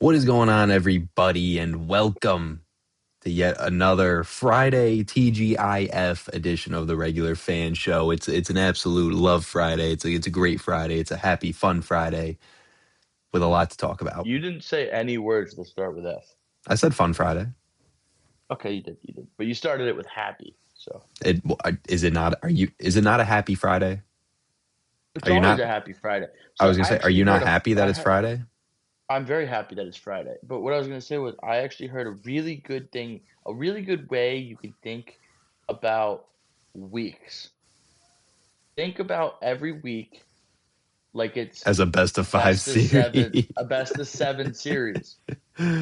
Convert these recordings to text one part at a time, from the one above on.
What is going on, everybody, and welcome to yet another Friday TGIF edition of the Regular Fan Show. It's an absolute love Friday. It's a great Friday. It's a happy, fun Friday with a lot to talk about. You didn't say any words that start with F. I said fun Friday. Okay, you did. But you started it with happy. So Is it not? Is it not a happy Friday? it's Are you always not? a happy Friday. I So was gonna I say, are actually you not heard happy that it's Friday? I'm very happy that it's Friday. But what I was gonna say was I actually heard a really good thing, a really good way you can think about weeks. Think about every week like it's As a best a of five series, best of seven series.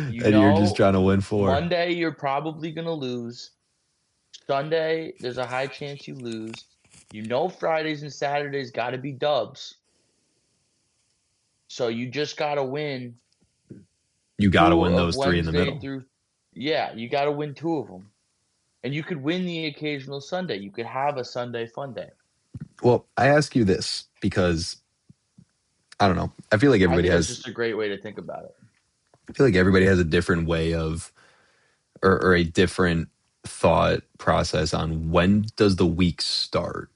You and you're just know, trying to win four. Monday you're probably gonna lose. Sunday, there's a high chance you lose. You know Fridays and Saturdays got to be dubs. So you just got to win You got to two win of those three in the Wednesday middle. through, yeah, you got to win two of them. And you could win the occasional Sunday. You could have a Sunday fun day. Well, I ask you this because I don't know. I think that's just a great way to think about it. I feel like everybody has a different way of or a different thought process on when does the week start?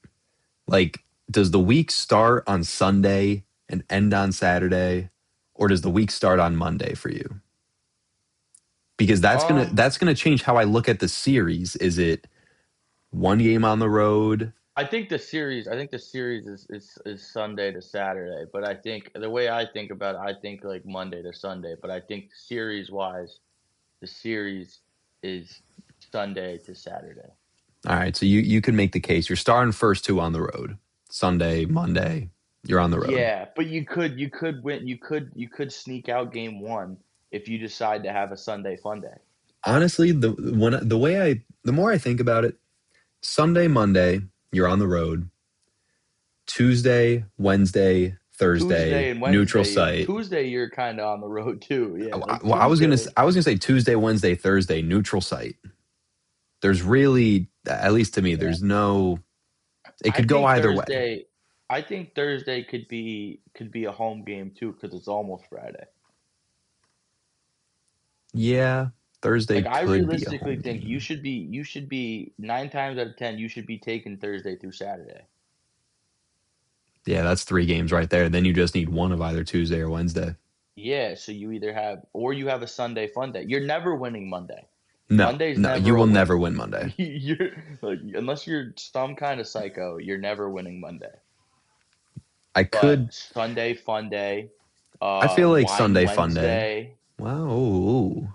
Like, does the week start on Sunday and end on Saturday, or does the week start on Monday for you? Because Um, that's gonna change how I look at the series. Is it one game on the road? I think the series is Sunday to Saturday, but I think the way I think about it, I think like Monday to Sunday, but I think series wise, the series is Sunday to Saturday. All right, so you can make the case. You're starting first two on the road. Sunday, Monday, you're on the road. Yeah, but you could win you could sneak out game 1 if you decide to have a Sunday fun day. Honestly, the more I think about it, Sunday, Monday, you're on the road. Tuesday, Wednesday, Tuesday Thursday, and neutral Wednesday, site. Tuesday you're kind of on the road too. Yeah, like Well, Tuesday. I was gonna say Tuesday, Wednesday, Thursday, neutral site. There's really, at least to me, Yeah. there's no. It I could go think either way. Thursday I think Thursday could be a home game too cuz it's almost Friday. Yeah, Thursday Like I could be a realistically home think you game. should be you should be 9 times out of 10 you should be taking Thursday through Saturday. Yeah, that's three games right there. Then you just need one of either Tuesday or Wednesday. Yeah, so you either have or you have a Sunday fun day. You're never winning Monday. No, Monday's no, never you a will win. never win Monday. You're like, unless you're some kind of psycho, you're never winning Monday. I But could. Sunday fun day, I feel like wine Sunday fun day. Wednesday, Wow. Ooh.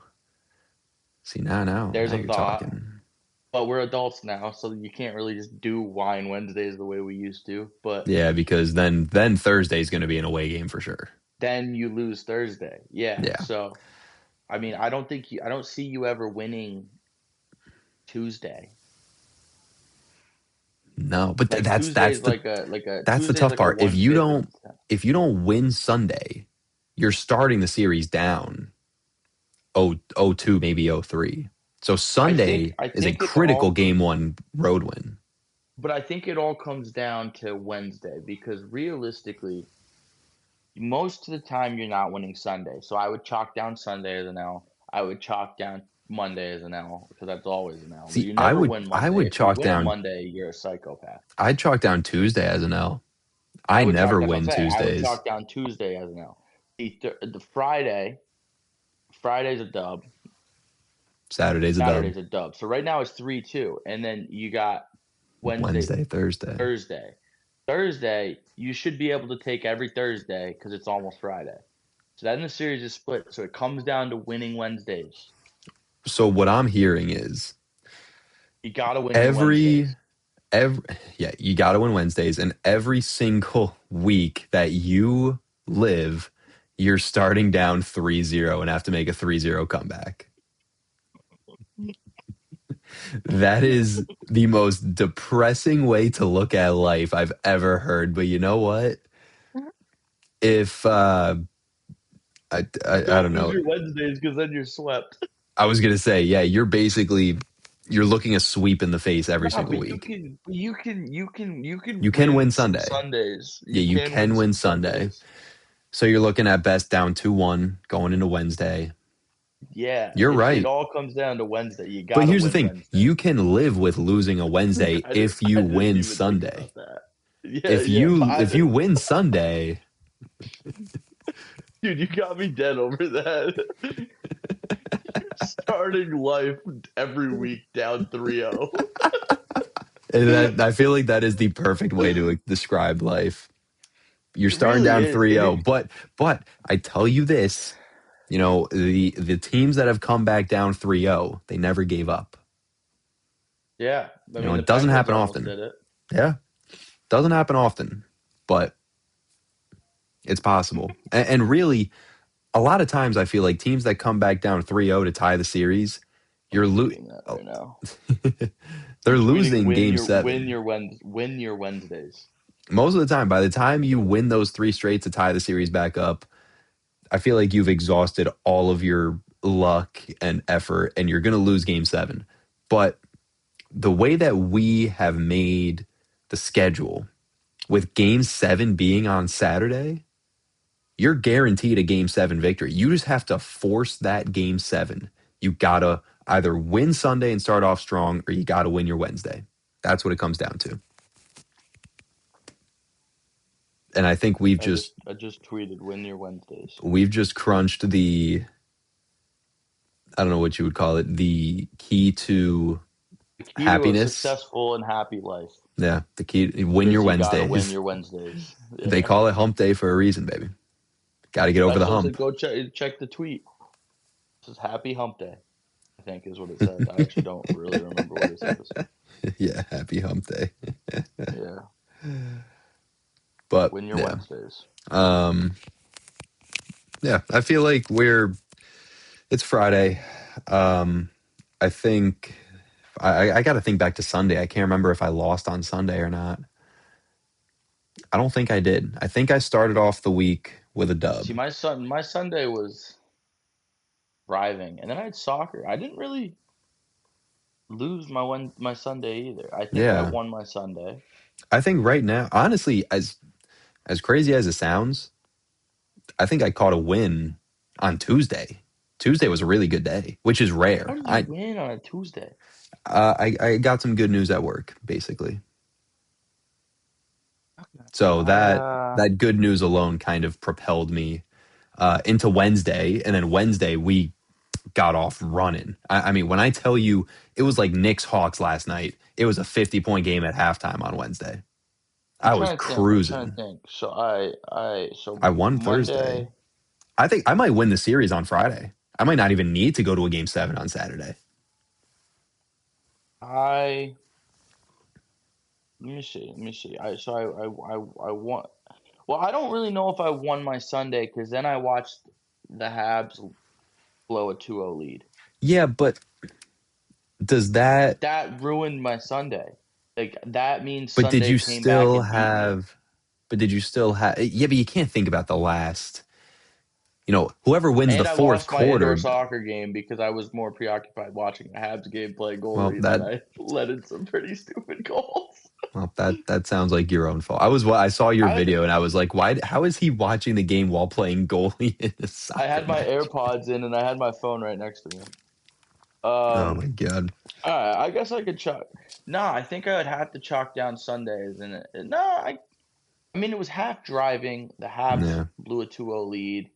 See now there's a you're thought. talking. But we're adults now, so you can't really just do wine Wednesdays the way we used to. But Yeah, because then Thursday's going to be an away game for sure. then you lose Thursday. Yeah. Yeah. So I mean, I don't see you ever winning Tuesday. No, but Like that's Tuesday's the that's the Tuesday's tough like a part. 1/5 of the time. If you don't win Sunday, you're starting the series down 0-2, maybe 0-3. So Sunday I is a think it critical all game one road win. But I think it all comes down to Wednesday because realistically, most of the time you're not winning Sunday. So I would chalk down Sunday as an L. I would chalk down Monday as an L because that's always an L. But See, you never win I Monday. would If you chalk win a down Monday, you're a psychopath. I'd chalk down Tuesday as an L. I I would chalk. never That's what I'm win saying. I would Tuesdays. chalk down Tuesday as an L. The Friday's a dub. Saturday's a dub. Saturday's a dub. So right now it's 3-2, and then you got Wednesday, Wednesday, Thursday. Thursday. Thursday, you should be able to take every Thursday because it's almost Friday. So then the series is split. So it comes down to winning Wednesdays. So what I'm hearing is You gotta win your Every Wednesdays. every yeah, you got to win Wednesdays, and every single week that you live, you're starting down 3-0 and have to make a 3-0 comeback. That is the most depressing way to look at life I've ever heard. But you know what? If I Don't don't lose know. your Wednesdays because then you're swept. I was gonna say, yeah, you're looking a sweep in the face every Nah, single but you week. can, you can You can win win some Sunday. Sundays. Yeah, You you can win can win some Sunday. Sundays. So you're looking at best down 2-1 going into Wednesday. Yeah, You're it right. all comes down to Wednesday. You But gotta here's the win thing, Wednesday. you can live with losing a Wednesday if I you didn't win even think Sunday. about that. Yeah, yeah, but If you win Sunday, dude, you got me dead over that. You're starting life every week down 3-0. and that I feel like that is the perfect way to describe life. You're It starting really down is. 3-0, but I tell you this, the teams that have come back down 3-0, they never gave up. Yeah, I mean the It doesn't Penguins happen almost often. did it. Yeah, doesn't happen often, but it's possible. And really, a lot of times I feel like teams that come back down 3-0 to tie the series, I'm you're lo- tweeting that right now. they're I'm tweeting losing game 7. win your Wednesdays. Most of the time, by the time you win those 3 straight to tie the series back up, I feel like you've exhausted all of your luck and effort and you're going to lose game 7. But the way that we have made the schedule with game 7 being on Saturday, you're guaranteed a game 7 victory. You just have to force that game 7. You got to either win Sunday and start off strong or you got to win your Wednesday. That's what it comes down to. And I think I just tweeted win your Wednesdays. we've just crunched the, I don't know what you would call it, the key to The key to a happiness. successful and happy life Yeah, the key, win your is you gotta win Wednesdays. your Wednesdays. They Yeah. call it hump day for a reason, baby. Got to get over the That's what it said. hump. Go check the tweet. It says happy hump day, I think is what it said. I actually don't really remember what it says. Yeah, happy hump day. Yeah. But Win your yeah. Wednesdays. Um yeah, I feel like it's Friday. I think I got to think back to Sunday. I can't remember if I lost on Sunday or not. I don't think I did. I think I started off the week with a See, dub. my Sunday was driving, and then I had soccer. I didn't really lose my Sunday either. I think I Yeah. won my Sunday. I think right now, honestly, as crazy as it sounds, I think I caught a win on Tuesday. Tuesday was a really good day, which is How rare. do you win on a Tuesday? I got some good news at work, basically. So I that good news alone kind of propelled me into Wednesday, and then Wednesday we got off running. I mean, when I tell you it was like Knicks Hawks last night, it was a 50-point game at halftime on Wednesday. I'm I was trying to think. I'm trying to cruising. think. So I won Thursday. Monday. I think I might win the series on Friday. I might not even need to go to a game 7 on Saturday. I Let me see. Let me see. I won. Well, I don't really know if I won my Sunday because then I watched the Habs blow a 2-0 lead. Yeah, but does that That ruined my Sunday. Like that means but did Sunday you came back still and beat me. have but did you still have yeah, but you can't think about the last, whoever wins the And I fourth lost my indoor quarter. soccer game because I was more preoccupied watching the Habs game play Well, goalie than that I let in some pretty stupid goals. well, that sounds like your own fault. I saw your I had video and I was like, why? How is he watching the game while playing goalie in a I soccer had my match? AirPods in and I had my phone right next to me. Oh Um, my god! I guess I could chalk. No, I think I would have to chalk down Sundays, and no, I mean it was half driving. The Habs Yeah, blew a 2-0 lead.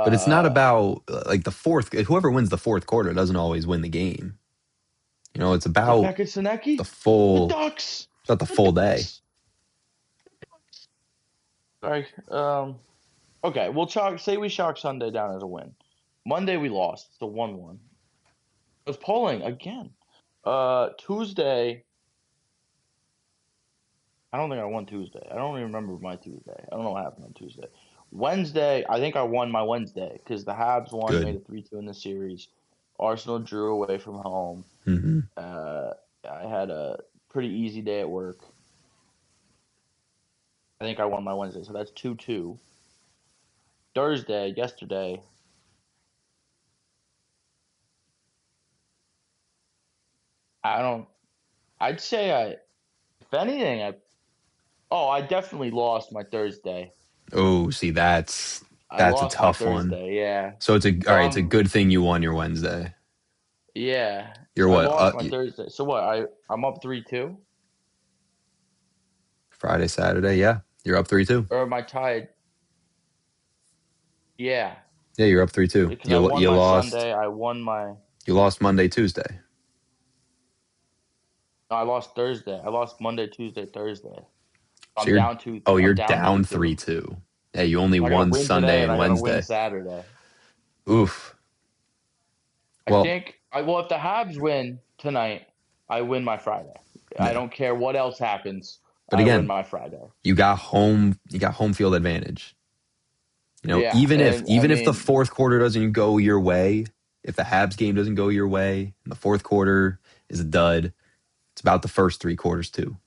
but it's not Uh, about like the fourth. Whoever wins the fourth quarter doesn't always win the game. It's is it about Beckett the Sinecki? The full. Ducks. It's about the The full day. Ducks. Sorry. Okay, we'll chalk. Say we chalk Sunday down as a win. Monday we lost. It's a 1-1. I was polling again. Tuesday, I don't think I won Tuesday. I don't even remember my Tuesday. I don't know what happened on Tuesday. Wednesday, I think I won my Wednesday because the Habs won, made Good. it 3-2 in the series. Arsenal drew away from home. Hmm. Uh, I had a pretty easy day at work. I think I won my Wednesday, so that's 2-2. Thursday, yesterday, I don't. I'd say if anything, I definitely lost my Thursday. Oh, see, I that's a lost my tough one. Thursday, yeah. So it's a all So right. It's a good thing you won your Wednesday. yeah. You're So I what? lost my Thursday. So what? I'm up 3-2, Friday, Saturday. Yeah, you're up 3-2. or am I tied? Yeah, Yeah, you're up 3-2. because I won You my lost. Sunday. I won my. You lost Monday, Tuesday. No, I lost Thursday. I lost Monday, Tuesday, Thursday. So I'm you're down two. oh, I'm you're down two down two. 3-2. Yeah, you only I got to won win today, Sunday and and I got to win Wednesday. Saturday. Oof. I Well, think I well if the Habs win tonight, I win my Friday. I yeah. don't care what else happens. But I win again, my Friday. you got home field advantage. Yeah, Even and I if the mean, fourth quarter doesn't go your way, if the Habs game doesn't go your way, and the fourth quarter is a dud, it's about the first three quarters too.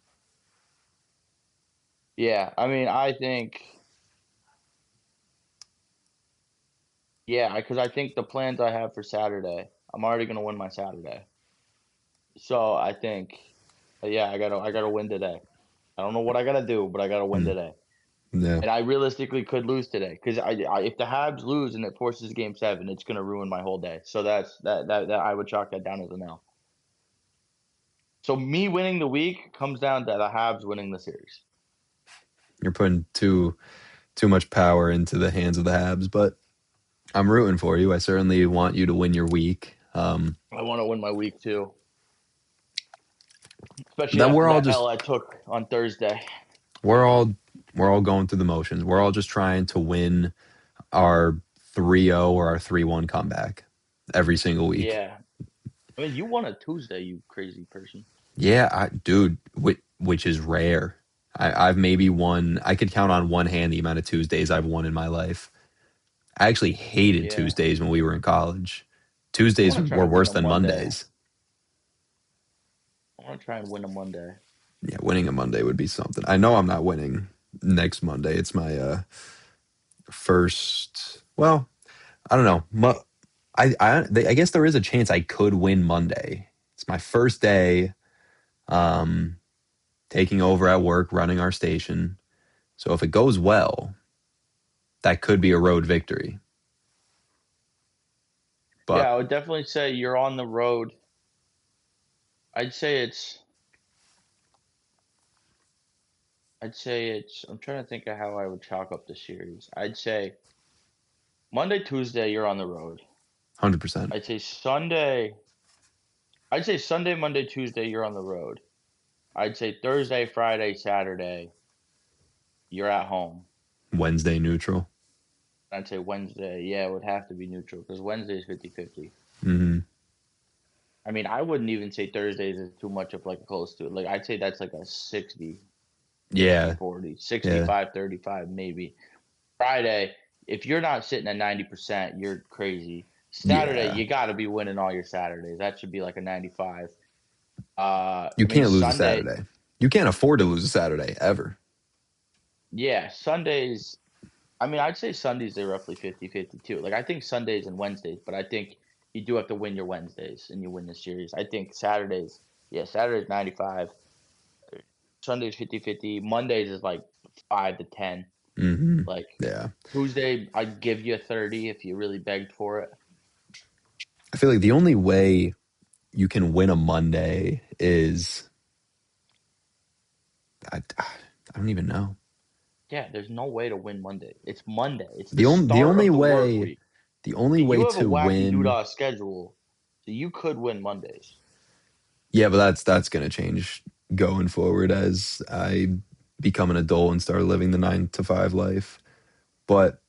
yeah, I mean, I think, yeah, because I think the plans I have for Saturday, I'm already gonna win my Saturday. So I think, yeah, I gotta win today. I don't know what I gotta do, but I gotta win Mm, today. yeah, And I realistically could lose today because if the Habs lose and it forces Game 7, it's gonna ruin my whole day. So that I would chalk that down as an L. So me winning the week comes down to the Habs winning the series. you're putting too much power into the hands of the Habs, but I'm rooting for you. I certainly want you to win your week. I want to win my week too, especially Then after that L I took on Thursday. we're all we're all going through the motions. We're all just trying to win our 3-0 or our 3-1 comeback every single week. Yeah, I mean you won a Tuesday, you crazy person. Yeah, dude, which is rare. I've maybe won. I could count on one hand the amount of Tuesdays I've won in my life. I actually hated Yeah, Tuesdays when we were in college. I Tuesdays want to try were to win worse a than Monday. Mondays. I want to try and win a Monday. Yeah, winning a Monday would be something. I know I'm not winning next Monday. It's my first. Well, I don't know. I guess there is a chance I could win Monday. It's my first day um, taking over at work, running our station. So if it goes well, that could be a road victory. Yeah, But I would definitely say you're on the road. I'd say it's. I'd say it's. I'm trying to think of how I would chalk up the series. I'd say Monday, Tuesday, you're on the road. 100%. I'd say Sunday. I'd say Sunday, Monday, Tuesday, you're on the road. I'd say Thursday, Friday, Saturday, you're at home. Wednesday neutral. I'd say Wednesday, yeah, it would have to be neutral because Wednesday's 50-50. Hmm. I mean, I wouldn't even say Thursdays is too much of like a close to it. Like, I'd say that's like a 60, Yeah. 40, Yeah. 65-35 maybe. Friday, if you're not sitting at 90%, you're crazy. Saturday, Yeah. you got to be winning all your Saturdays. That should be like a 95. You I mean, can't lose a Sunday, Saturday. You can't afford to lose a Saturday ever. yeah, Sundays. I mean, I'd say Sundays they're roughly 50-50 too. Like I think Sundays and Wednesdays, but I think you do have to win your Wednesdays and you win the series. I think Saturdays, yeah, Saturdays 95, Sundays 50-50, Mondays is like 5 to 10. Hmm. Like Yeah. Tuesday, I'd give you a 30 if you really begged for it. I feel like the only way you can win a Monday is I don't even know. Yeah, there's no way to win Monday. It's Monday. It's the The start only of the work way week. the only See, you way have a to wacky win. doodah schedule, so you could win Mondays. Yeah, but that's going to change going forward as I become an adult and start living the 9 to 5 life. But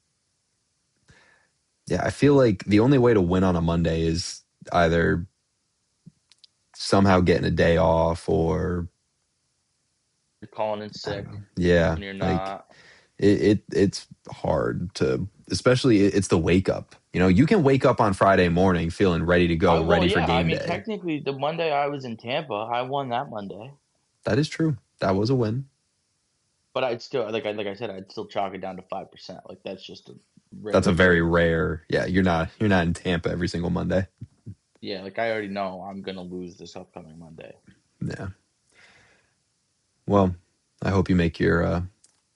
yeah, I feel like the only way to win on a Monday is either somehow getting a day off, or You're calling in I don't sick know. Yeah, when you're like not. it's hard to, especially it's the wake up. You can wake up on Friday morning feeling ready to go, Well, ready for yeah. I game mean, day. technically, the Monday I was in Tampa, I won that Monday. That is true. That was a win. But I'd still, like I said, I'd still chalk it down to 5%. Like that's just a That's rare a very occasion. rare. Yeah, you're not in Tampa every single Monday. Yeah, like I already know I'm gonna lose this upcoming Monday. Yeah. Well, I hope you make your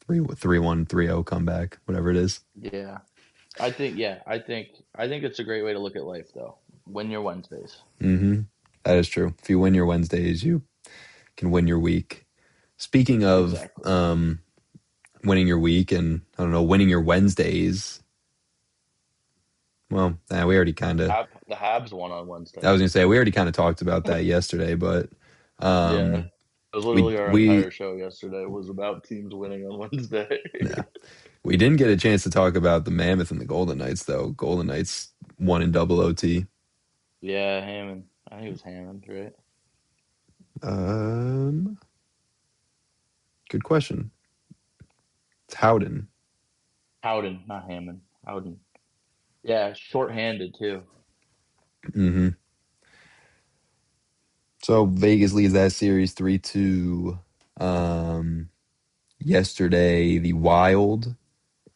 3-1-3-0 comeback, whatever it is. Yeah, I think. Yeah, I think it's a great way to look at life, though. Win your Wednesdays. Mm-hmm. That is true. If you win your Wednesdays, you can win your week. Speaking of Exactly. winning your week and I don't know, winning your Wednesdays. Well, we already kind of. The Habs won on Wednesday. I was gonna say we already kind of talked about that yesterday, but Yeah, um, it was we literally our we entire show yesterday was about teams winning on Wednesday. yeah, we didn't get a chance to talk about the Mammoth and the Golden Knights though. Golden Knights won in double OT. Yeah, Hammond. I think it was Hammond, right? Um, Good question. It's Howden. Howden, not Hammond. Howden. Yeah, short-handed too. Hmm. So Vegas leads that series 3-2. Um, Yesterday, the Wild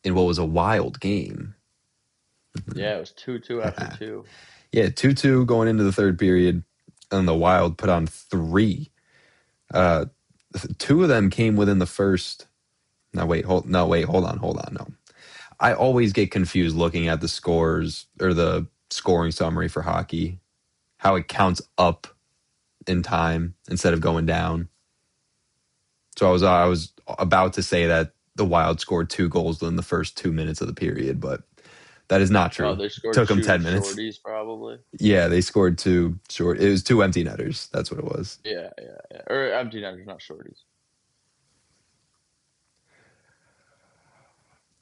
in what was a wild game. Yeah, it was 2-2 after two. Yeah, 2-2 going into the third period, and the Wild put on three. Uh, Two of them came within the first. Hold on. No, I always get confused looking at the scores or the scoring summary for hockey, how it counts up in time instead of going down. So I was about to say that the Wild scored two goals in the first 2 minutes of the period, but that is not Oh, true. they scored Took them two 10 minutes. shorties probably. Yeah, they scored two short. It was two empty netters. That's what it was. Yeah. Or empty netters, not shorties.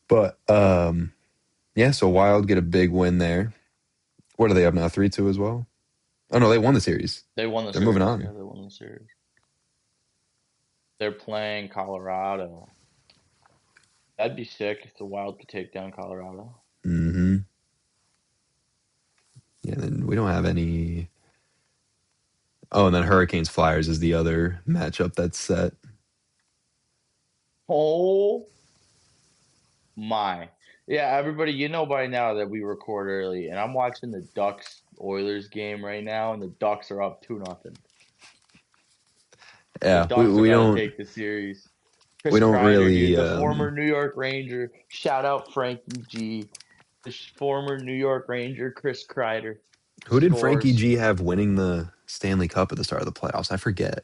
But yeah, so Wild get a big win there. What are they up now? 3-2 as well? Oh no, they won the series. They won the They're moving series. Yeah, on. they won the series. They're playing Colorado. That'd be sick if the Wild could take down Colorado. Mm-hmm. Yeah, then we don't have any. Oh, and then Hurricanes Flyers is the other matchup that's set. Oh my. Yeah, everybody, you know by now that we record early, and I'm watching the Ducks Oilers game right now, and the Ducks are up 2-0. The Yeah, Ducks are about to take the series. we Chris don't Kreider, really. dude, the former New York Ranger. Shout out Frankie G. The former New York Ranger, Chris Kreider, Who did Frankie scores. G have winning the Stanley Cup at the start of the playoffs? I forget.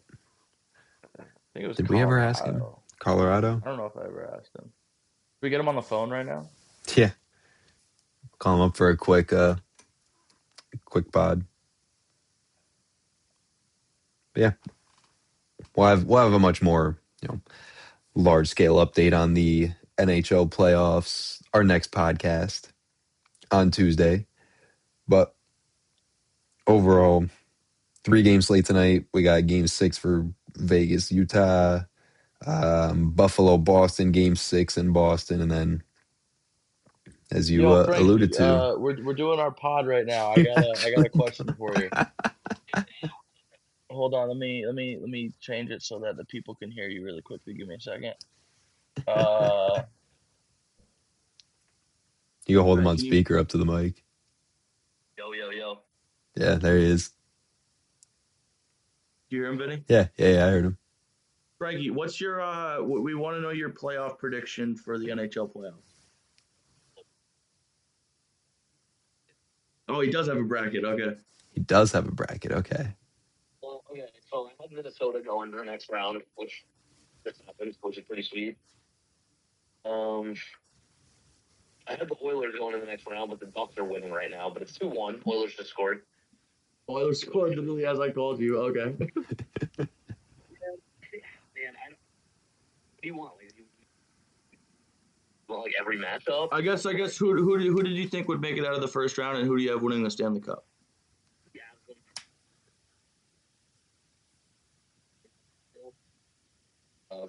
I think it was Did we ever ask him? Colorado. Colorado? I don't know if I ever asked him. We get him on the phone right now? Yeah. Call him up for a quick pod. But yeah, we'll have a much more large scale update on the NHL playoffs. Our next podcast on Tuesday. But overall, 3 game slate tonight. We got game 6 for Vegas, Utah, Buffalo, Boston, game 6 in Boston, and then as you Yo, alluded Frankie, to. we're doing our pod right now. I got a question for you. Hold on, let me change it so that the people can hear you really quickly. Give me a second. Uh, You go hold all him right, on can you? speaker up to the mic. Yo. Yeah, there he is. Do you hear him, Vinny? Yeah, I heard him. Frankie, what's your we want to know your playoff prediction for the NHL playoffs. Oh, he does have a bracket. Okay. He does have a bracket. Okay. Well, okay, so I had Minnesota going to the next round, which just happened, which is pretty sweet. Um, I had the Oilers going in the next round, but the Ducks are winning right now. But it's 2-1. Oilers just scored. Oilers scored literally as I called you. Okay. Man, what do you want? Like, you want like every matchup? I guess who did you think would make it out of the first round, and who do you have winning the Stanley Cup? Yeah.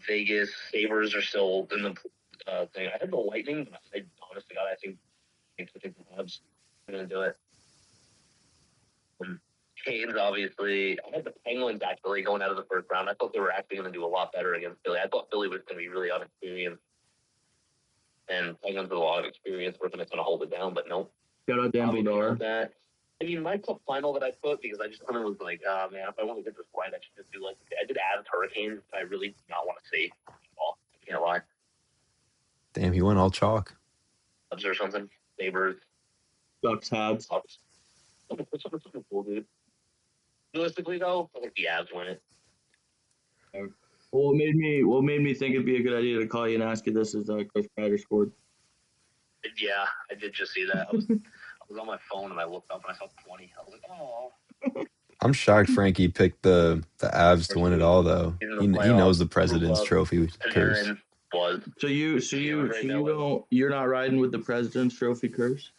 Vegas Sabres are still in the thing. I had the Lightning, but I honestly, God, I think the Habs are going to do it. Um, Canes, obviously. I had the Penguins actually going out of the first round. I thought they were actually going to do a lot better against Philly. I thought Philly was going to be really unexperienced, and Penguins with a lot of experience were going to hold it down, but nope. Shout out Dumbledore. That. I mean, my cup final that I put, because I just kind of was like, oh, man, if I want to get this right, I should just do like, I did add Hurricanes, but I really do not want to see at all. I can't lie. Damn, he went all chalk. Cubs or something. Sabres. Ducks, Habs. Cubs. Something cool, dude. Realistically, though, I think the Avs win it. What made me think it'd be a good idea to call you and ask you this is Chris Kreider scored. Yeah, I did just see that. I was on my phone and I looked up and I saw 20. I was like, oh. I'm shocked Frankie picked the Avs to win it all, though. He knows the President's Trophy curse. So you're not riding with the President's Trophy curse?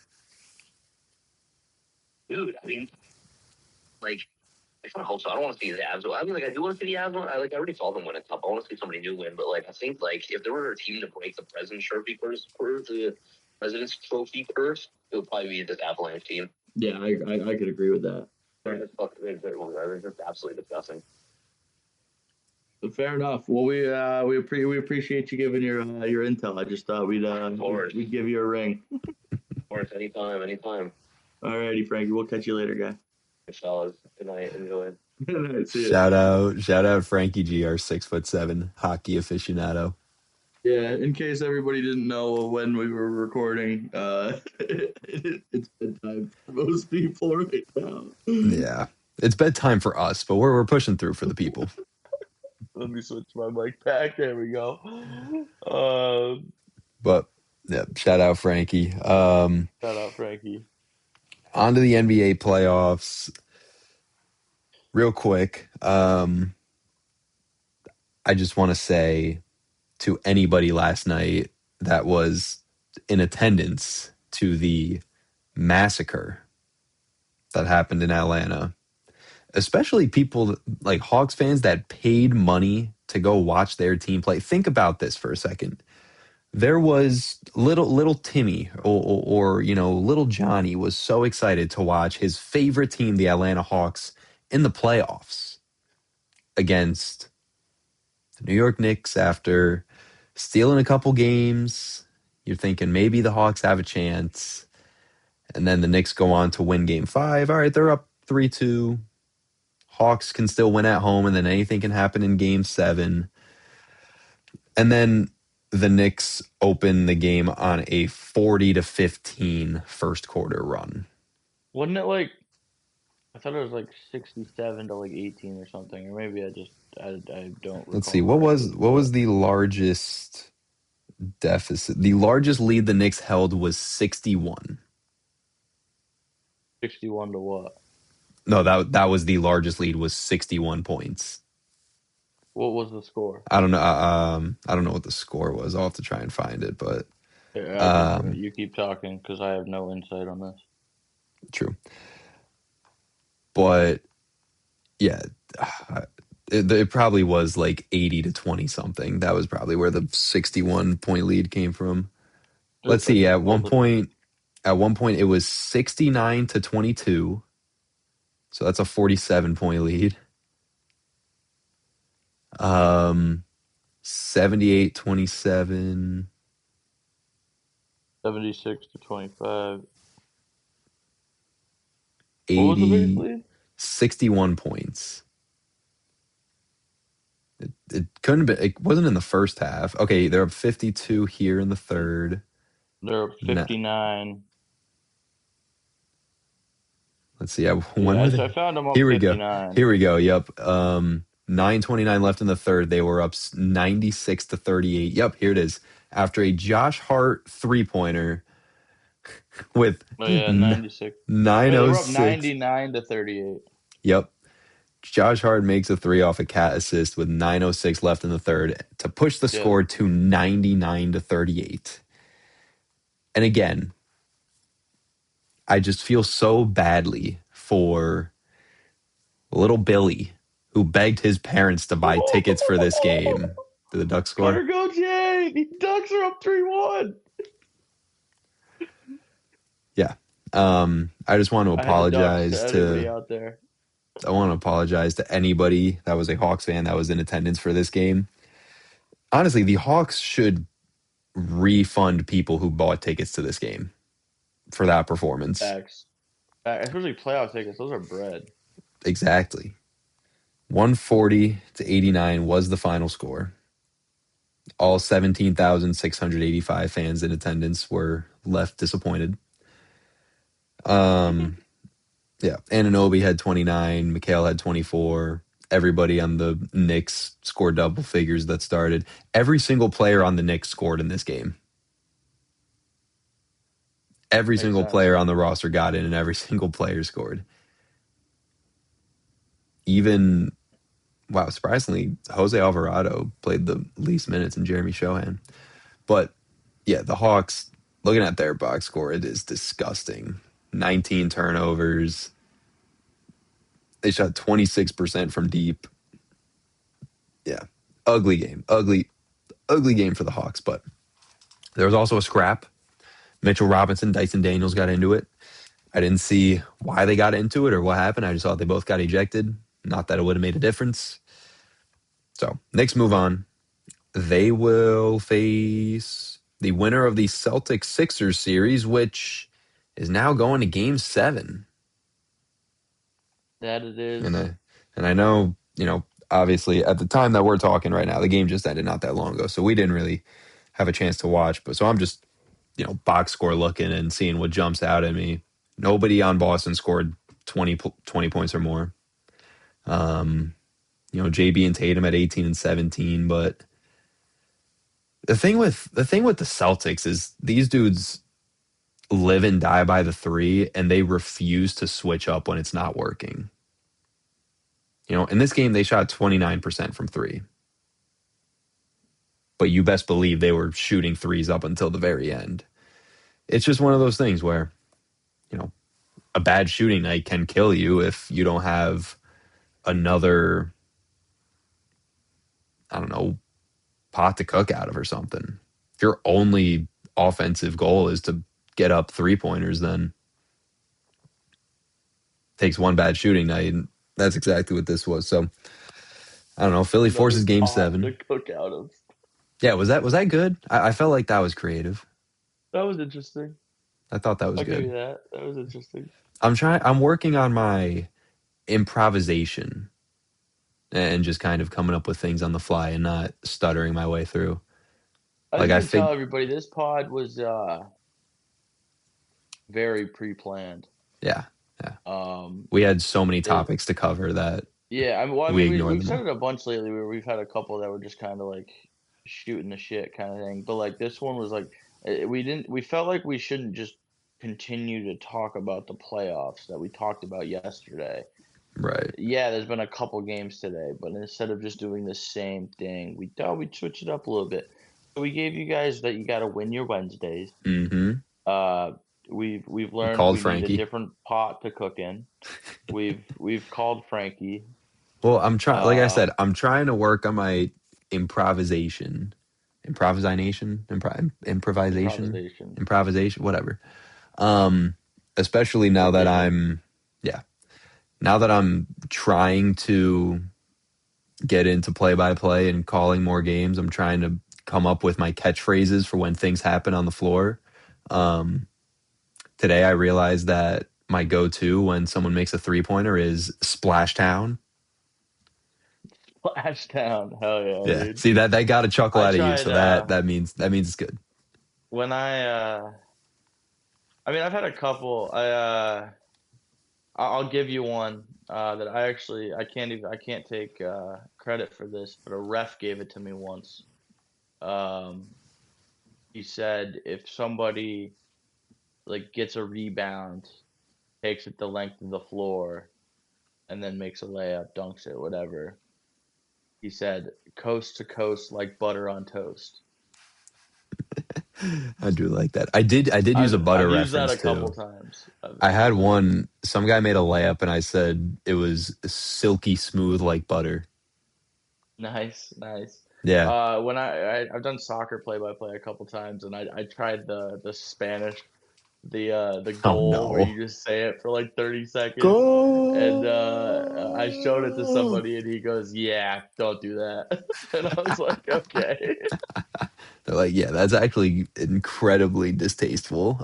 Dude, I mean, like, I kind of hope so. I don't want to see the Avs. I mean, like, I do want to see the Avs win. I already saw them win a cup. I want to see somebody new win. But, like, I think, like, if there were a team to break the President's Trophy curse, it would probably be this Avalanche team. Yeah, I could agree with that. They're just absolutely disgusting. Fair enough. Well, we appreciate you giving your intel. I just thought we'd give you a ring. Of course, anytime. Alrighty, Frankie. We'll catch you later, guy. Fellas, good night. Enjoy. Shout out Frankie G, our 6'7" hockey aficionado. Yeah, in case everybody didn't know when we were recording, it's bedtime for most people right now. Yeah, it's bedtime for us, but we're pushing through for the people. Let me switch my mic back. There we go. But yeah, shout out Frankie. Shout out Frankie. On to the NBA playoffs. Real quick, I just want to say to anybody last night that was in attendance to the massacre that happened in Atlanta, especially people like Hawks fans that paid money to go watch their team play. Think about this for a second. There was little Timmy or little Johnny was so excited to watch his favorite team, the Atlanta Hawks, in the playoffs against the New York Knicks after stealing a couple games. You're thinking maybe the Hawks have a chance. And then the Knicks go on to win game 5. All right, they're up 3-2. Hawks can still win at home, and then anything can happen in game 7. And then the Knicks open the game on a 40-15 first quarter run. Wasn't it like, I thought it was like 67 to like 18 or something, or maybe I don't recall. Let's see, what was the largest deficit? The largest lead the Knicks held was 61. 61 to what? No, that was the largest lead, was 61 points. What was the score? I don't know. I don't know what the score was. I'll have to try and find it, but you keep talking because I have no insight on this. True. But yeah, it probably was like 80 to 20 something. That was probably where the 61 point lead came from. Let's see. At one point it was 69 to 22. So that's a 47 point lead. 78-27. 76 to 25. 80, 61 points. It couldn't be. It wasn't in the first half. Okay, they're up 52 here in the third. They're up 59. Let's see. I found them up 59. Here we go. Yep. 9:29 left in the third. They were up 96 to 38. Yep, here it is. After a Josh Hart 3-pointer with 96. 906. They were up 99 to 38. Yep. Josh Hart makes a 3 off a cat assist with 9:06 left in the third to push the score to 99 to 38. And again, I just feel so badly for little Billy, who begged his parents to buy tickets for this game. Did the Ducks score? Carter Gauthier! The Ducks are up 3-1. Yeah. I just want to I had the Ducks to apologize anybody to out there. I want to apologize to anybody that was a Hawks fan that was in attendance for this game. Honestly, the Hawks should refund people who bought tickets to this game for that performance. Facts. Especially playoff tickets. Those are bread. Exactly. 140-89 was the final score. All 17,685 fans in attendance were left disappointed. Yeah, Anunoby had 29, Mikhail had 24. Everybody on the Knicks scored double figures that started. Every single player on the Knicks scored in this game. Every Makes single sense. player on the roster got in, and every single player scored. Even, wow, surprisingly, Jose Alvarado played the least minutes in Jeremy Shohan. But yeah, the Hawks, looking at their box score, it is disgusting. 19 turnovers. They shot 26% from deep. Yeah, ugly game. Ugly game for the Hawks. But there was also a scrap. Mitchell Robinson, Dyson Daniels got into it. I didn't see why they got into it or what happened. I just thought they both got ejected. Not that it would have made a difference. So, Knicks move on. They will face the winner of the Celtics Sixers series, which is now going to game 7. That it And is. I know, obviously at the time that we're talking right now, the game just ended not that long ago. So we didn't really have a chance to watch. But so I'm just, box score looking and seeing what jumps out at me. Nobody on Boston scored 20 points or more. JB and Tatum at 18 and 17, but the thing with the Celtics is these dudes live and die by the three, and they refuse to switch up when it's not working. In this game they shot 29% from three, but you best believe they were shooting threes up until the very end. It's just one of those things where, you know, a bad shooting night can kill you if you don't have another, I don't know, pot to cook out of or something. If your only offensive goal is to get up 3-pointers, then it takes one bad shooting night, and that's exactly what this was. So I don't know. Philly Another forces game pot to 7. cook out of. Yeah, was that good? I felt like that was creative. That was interesting. I thought that was I'll give good. you that. That was interesting. I'm working on my improvisation and just kind of coming up with things on the fly and not stuttering my way through. I Like just I want to tell think, everybody this pod was very pre-planned. yeah, yeah. Um, We had so many it, topics to cover that yeah. I we mean, ignored we've them said all. it a bunch lately. Where we've had a couple that were just kind of like shooting the shit kind of thing. But like this one was like we didn't. We felt like we shouldn't just continue to talk about the playoffs that we talked about yesterday. Right. Yeah, there's been a couple games today, but instead of just doing the same thing, we thought we'd switch it up a little bit. So we gave you guys that you got to win your Wednesdays. Mm-hmm. Uh, we've We learned called we need a Frankie. different pot to cook in. We've called Frankie. Well, I'm trying. Like I Uh, said, I'm trying to work on my improvisation, improvisation. improvisation, whatever. Um, especially now that Forgiven. yeah, now that I'm trying to get into play by play and calling more games, I'm trying to come up with my catchphrases for when things happen on the floor. Um, Today I realized that my go-to when someone makes a 3-pointer is Splash Town. Splashdown. Hell yeah, Yeah. dude. See that got a chuckle I out of you, tried so that means it's good. when I mean I've had a couple. I'll give you one that I can't take credit for this, but a ref gave it to me once. Um, he said if somebody like gets a rebound, takes it the length of the floor, and then makes a layup, dunks it, whatever. He said coast to coast like butter on toast. I do like that. I did use a butter I've used that reference a couple too. times. I had one, some guy made a layup and I said it was silky smooth like butter. Nice, nice. Yeah. When I've done soccer play-by-play a couple times, and I tried the Spanish, the Oh goal where no. you just say it for like 30 seconds, and I showed it to Go. somebody, and he goes, "Yeah, don't do that," and I was like, "Okay." They're like, yeah, that's actually incredibly distasteful.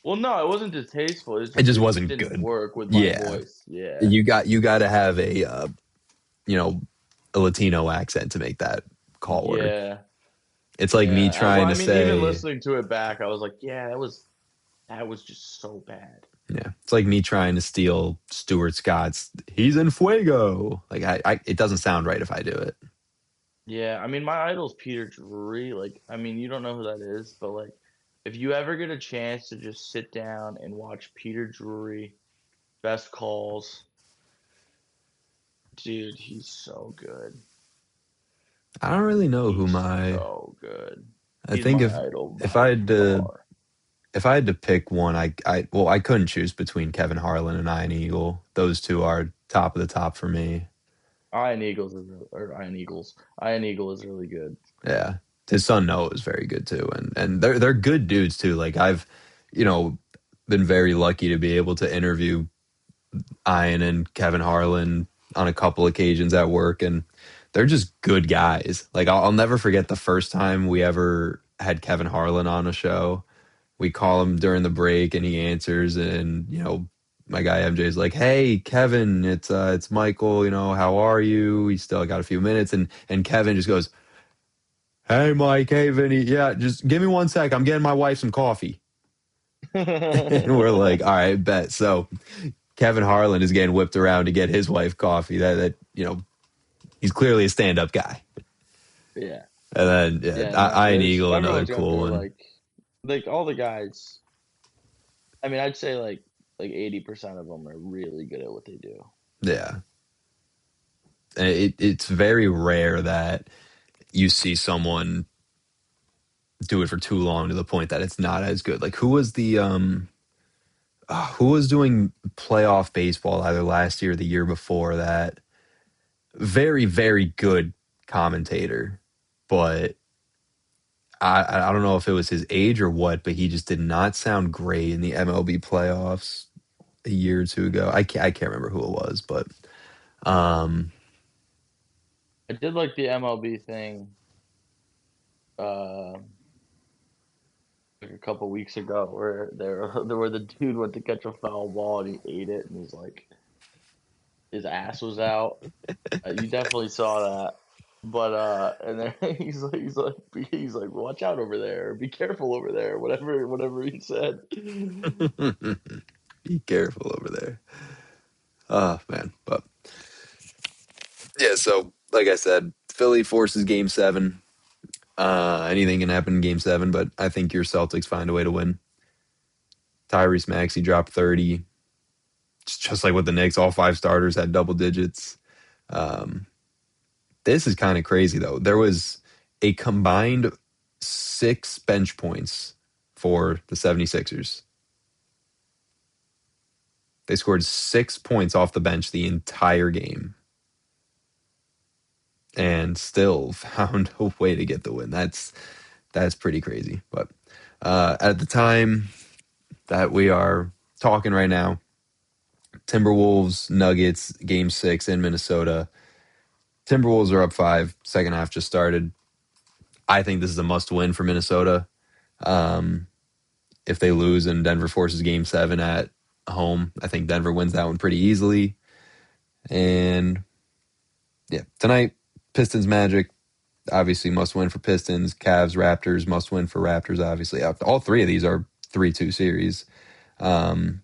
Well, no, it wasn't distasteful. It just It just wasn't didn't good. work with my Yeah. voice. Yeah, You got to have a you know, a Latino accent to make that call work. yeah, It's like me yeah. Well, trying I to mean, even say, listening to it back, I was like, "Yeah, that was just so bad." yeah, it's like me trying to steal Stuart Scott's "He's in Fuego." Like it doesn't sound right if I do it. Yeah, I mean, my idol's Peter Drury. Like, I mean, you don't know who that is, but like, if you ever get a chance to just sit down and watch Peter Drury, best calls, dude, he's so good. I don't really know who He's my. so good. I He's think my idol if by I had to far. if I had to pick one, I couldn't choose between Kevin Harlan and Ian Eagle. Those two are top of the top for me. Iron Eagles. Iron Eagle is really good. Yeah. His son Noah is very good too. And they're good dudes too. Like I've, you know, been very lucky to be able to interview Ian and Kevin Harlan on a couple occasions at work, and they're just good guys. Like I'll never forget the first time we ever had Kevin Harlan on a show. We call him during the break and he answers, and my guy MJ's like, "Hey Kevin, it's Michael, how are you? We still got a few minutes." And Kevin just goes, "Hey Mike, hey Vinny, yeah, just give me 1 sec. I'm getting my wife some coffee." And we're like, "All right, bet." So Kevin Harlan is getting whipped around to get his wife coffee. That he's clearly a stand-up guy. Yeah. And then Yeah, yeah, no, Iron there's Eagle, another everyone's got cool their one. like all the guys. I mean, I'd say like 80% of them are really good at what they do. Yeah, and it's very rare that you see someone do it for too long to the point that it's not as good. Like who was doing playoff baseball either last year or the year before that? Very, very good commentator, but I don't know if it was his age or what, but he just did not sound great in the MLB playoffs a year or two ago. I can't remember who it was, but um, I did like the MLB thing uh like a couple weeks ago where there where the dude went to catch a foul ball and he ate it and he's like his ass was out. You definitely saw that. But and then he's like watch out over there, be careful over there, whatever he said. be careful over there. Oh man, but yeah. So like I said, Philly forces Game 7. Anything can happen in Game 7, but I think your Celtics find a way to win. Tyrese Maxey dropped 30. It's just like with the Knicks, all five starters had double digits. Um, this is kind of crazy, though. There was a combined 6 bench points for the 76ers. They scored 6 points off the bench the entire game and still found a way to get the win. That's pretty crazy. But at the time that we are talking right now, Timberwolves, Nuggets, game 6 in Minnesota. Timberwolves are up 5. Second half just started. I think this is a must win for Minnesota. Um, if they lose and Denver forces game 7 at home, I think Denver wins that one pretty easily. And yeah, tonight, Pistons Magic, obviously must win for Pistons. Cavs, Raptors, must win for Raptors, obviously. All three of these are 3-2 series. Um,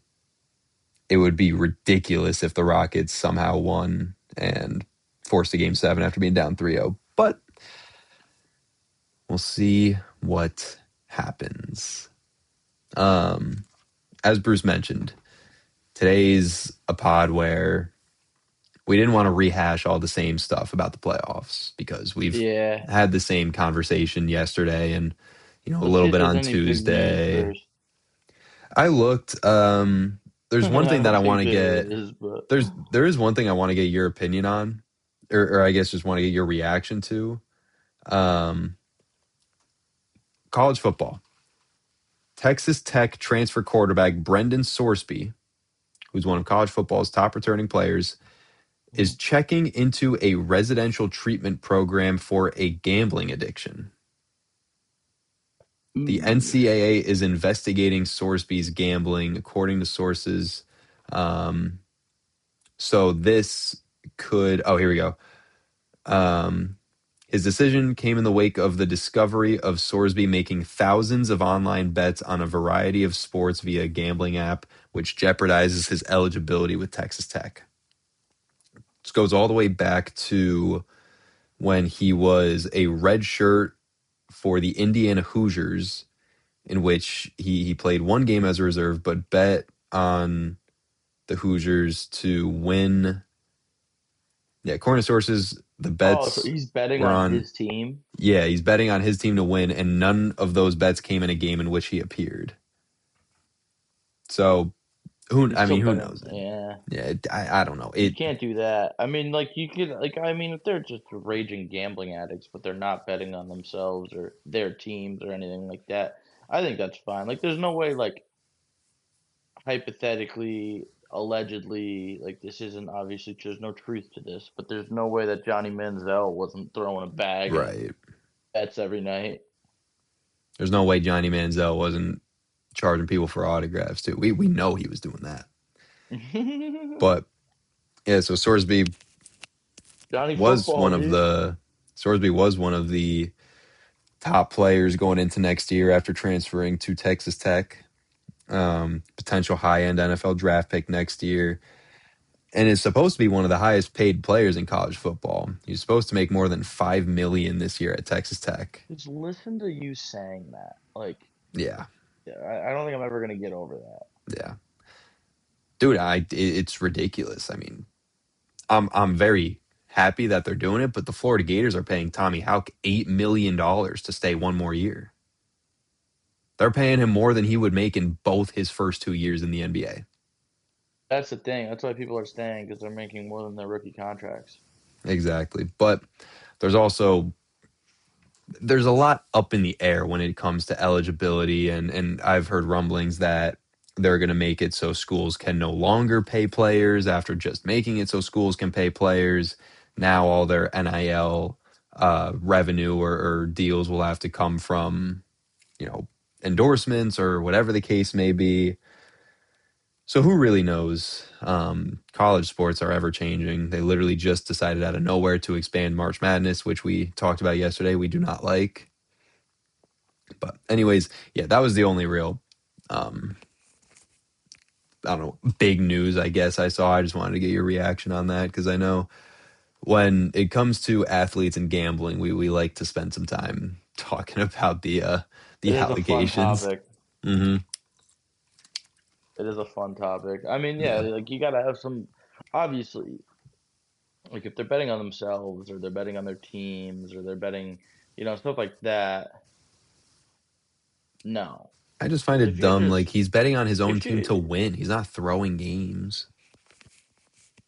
it would be ridiculous if the Rockets somehow won and forced a game 7 after being down 3-0. But we'll see what happens. As Bruce mentioned, today's a pod where we didn't want to rehash all the same stuff about the playoffs because we've Yeah. had the same conversation yesterday and a Let's see little if bit there's on any big news Tuesday. first. I looked. There's one I thing that don't I want think to there get. is, but There is one thing I want to get your opinion on. or I guess just want to get your reaction to. Um, College football. Texas Tech transfer quarterback Brendan Sorsby, who's one of college football's top returning players, is checking into a residential treatment program for a gambling addiction. The Ooh. NCAA is investigating Sorsby's gambling, according to sources. Um, so this could, oh, here we go. Um, His decision came in the wake of the discovery of Sorsby making thousands of online bets on a variety of sports via a gambling app, which jeopardizes his eligibility with Texas Tech. This goes all the way back to when he was a red shirt for the Indiana Hoosiers, in which he played one game as a reserve, but bet on the Hoosiers to win. Yeah, according to sources, the Oh, so bets he's betting were on on. his team. Yeah, he's betting on his team to win, and none of those bets came in a game in which he appeared. So who? He's I still mean, who betting. knows? Yeah, Yeah, I don't know. you It can't do that. I mean, like you could, like I mean, if they're just raging gambling addicts, but they're not betting on themselves or their teams or anything like that, I think that's fine. Like, there's no way, like hypothetically, allegedly, like this isn't obviously there's no truth to this, but there's no way that Johnny Manziel wasn't throwing a bag of right. bets every night. There's no way Johnny Manziel wasn't charging people for autographs too. We know he was doing that. But yeah, so Johnny was Football, one of dude. the Sorsby was one of the top players going into next year after transferring to Texas Tech. Potential high end NFL draft pick next year, and is supposed to be one of the highest paid players in college football. He's supposed to make more than $5 million this year at Texas Tech. Just listen to you saying that. Like, Yeah, yeah, I don't think I'm ever gonna get over that. yeah, dude, it's ridiculous. I mean, I'm very happy that they're doing it, but the Florida Gators are paying Tommy Houck $8 million to stay one more year. They're paying him more than he would make in both his first 2 years in the NBA. That's the thing. That's why people are staying because they're making more than their rookie contracts. Exactly, but there's also there's a lot up in the air when it comes to eligibility, and I've heard rumblings that they're going to make it so schools can no longer pay players after just making it so schools can pay players. Now all their NIL revenue or deals will have to come from, endorsements or whatever the case may be. So who really knows? College sports are ever changing. They literally just decided out of nowhere to expand March Madness, which we talked about yesterday. We do not like. But anyways, yeah, that was the only real, um, I don't know, big news I guess I saw. I just wanted to get your reaction on that because I know when it comes to athletes and gambling, we like to spend some time talking about It the is a fun allegations. topic. Hmm. It is a fun topic. I mean, yeah, Yeah, like you gotta have some. Obviously, like if they're betting on themselves or they're betting on their teams or they're betting, stuff like that. No, I just find but it if you're dumb. Like just he's betting on his own if team to you win. He's not throwing games.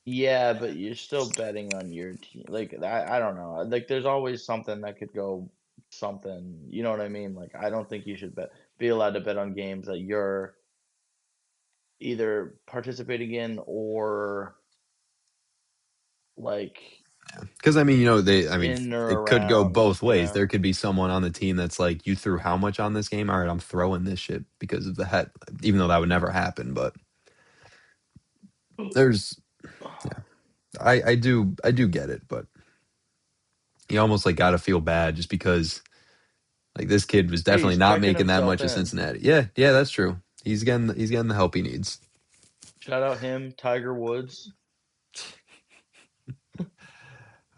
yeah, but you're still betting on your team. Like I don't know. Like there's always something that could go something. You know what I mean? Like I don't think you should be allowed to bet on games that you're either participating in or like Because I mean, in or it could go around. both ways. There could be someone on the team that's like, you threw how much on this game? All right, I'm throwing this shit because of the head, even though that would never happen. But there's, yeah, I do get it, but you almost like got to feel bad just because like this kid was Hey, definitely he's not checking making that himself much at in. Cincinnati. Yeah, yeah, that's true. He's getting the help he needs. Shout out him, Tiger Woods.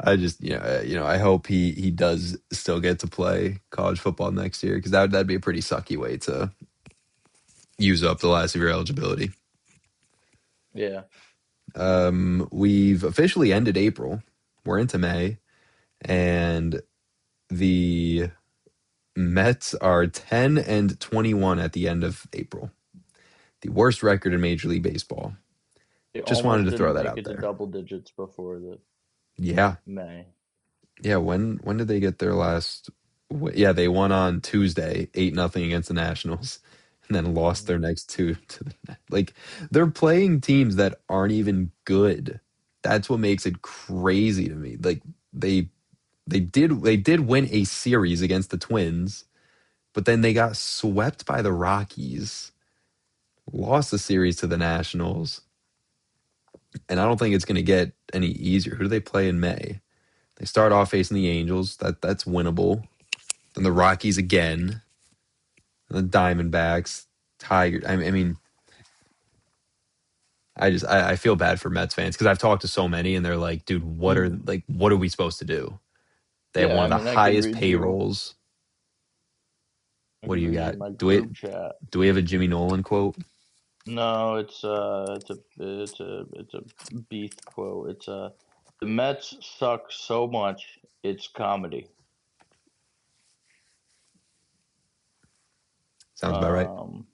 I just, I hope he does still get to play college football next year because that'd be a pretty sucky way to use up the last of your eligibility. Yeah. We've officially ended April. We're into May, and the Mets are 10-21 at the end of April. The worst record in Major League Baseball. They Just wanted almost to throw didn't that make out it to there. double digits before the Yeah. May. Yeah, when did they get their last? Yeah, they won on Tuesday, 8-0 against the Nationals, and then lost their next two to the like. They're playing teams that aren't even good. That's what makes it crazy to me. Like they they did win a series against the Twins, but then they got swept by the Rockies, lost the series to the Nationals, and I don't think it's going to get any easier. Who do they play in May? They start off facing the Angels. That's winnable. Then the Rockies again, and the Diamondbacks, Tigers. I mean, I feel bad for Mets fans because I've talked to so many, and they're like, dude, Mhm. what are we supposed to do? They have Yeah, one I of the mean, I could highest read you. payrolls. I What do could you read you got? my Do we group chat. do we have a Jimmy Nolan quote? No, it's a beast quote. The Mets suck so much, it's comedy. Sounds about right. Um,